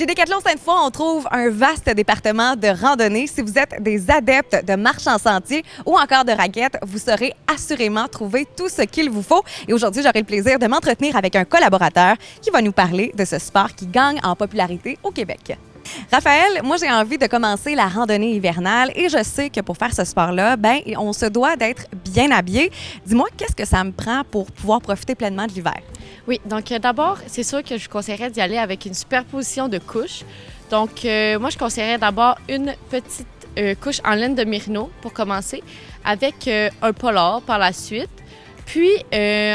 Chez Décathlon Sainte-Foy, on trouve un vaste département de randonnée. Si vous êtes des adeptes de marche en sentier ou encore de raquettes, vous saurez assurément trouver tout ce qu'il vous faut. Et aujourd'hui, j'aurai le plaisir de m'entretenir avec un collaborateur qui va nous parler de ce sport qui gagne en popularité au Québec. Raphaël, moi, j'ai envie de commencer la randonnée hivernale et je sais que pour faire ce sport-là, on se doit d'être bien habillé. Dis-moi, qu'est-ce que ça me prend pour pouvoir profiter pleinement de l'hiver? Oui, donc d'abord, c'est sûr que je vous conseillerais d'y aller avec une superposition de couches. Donc, moi, je conseillerais d'abord une petite couche en laine de mérino pour commencer, avec un polar par la suite. Puis,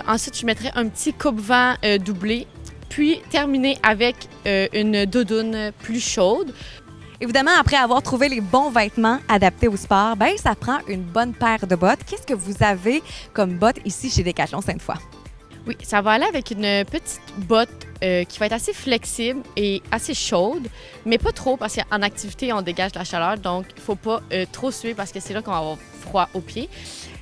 ensuite, je mettrais un petit coupe-vent doublé. Puis, terminer avec une doudoune plus chaude. Évidemment, après avoir trouvé les bons vêtements adaptés au sport, ça prend une bonne paire de bottes. Qu'est-ce que vous avez comme bottes ici chez Décathlon Sainte-Foy? Oui, ça va aller avec une petite botte qui va être assez flexible et assez chaude, mais pas trop parce qu'en activité, on dégage de la chaleur, donc il ne faut pas trop suer parce que c'est là qu'on va avoir froid aux pieds.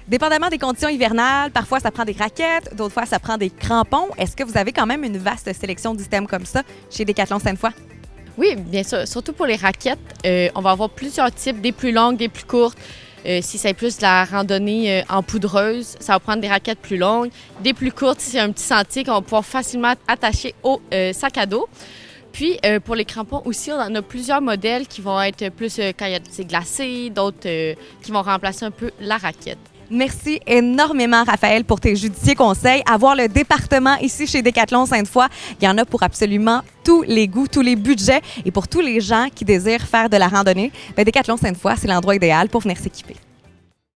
Dépendamment des conditions hivernales, parfois ça prend des raquettes, d'autres fois ça prend des crampons. Est-ce que vous avez quand même une vaste sélection d'items comme ça chez Décathlon Sainte-Foy? Oui, bien sûr. Surtout pour les raquettes, on va avoir plusieurs types, des plus longues, des plus courtes. Si c'est plus de la randonnée en poudreuse, ça va prendre des raquettes plus longues. Des plus courtes, si c'est un petit sentier qu'on va pouvoir facilement attacher au sac à dos. Puis, pour les crampons aussi, on en a plusieurs modèles qui vont être plus quand il y a c'est glacé, d'autres qui vont remplacer un peu la raquette. Merci énormément, Raphaël, pour tes judicieux conseils. Avoir le département ici chez Décathlon Sainte-Foy, il y en a pour absolument tous les goûts, tous les budgets. Et pour tous les gens qui désirent faire de la randonnée, Décathlon Sainte-Foy, c'est l'endroit idéal pour venir s'équiper.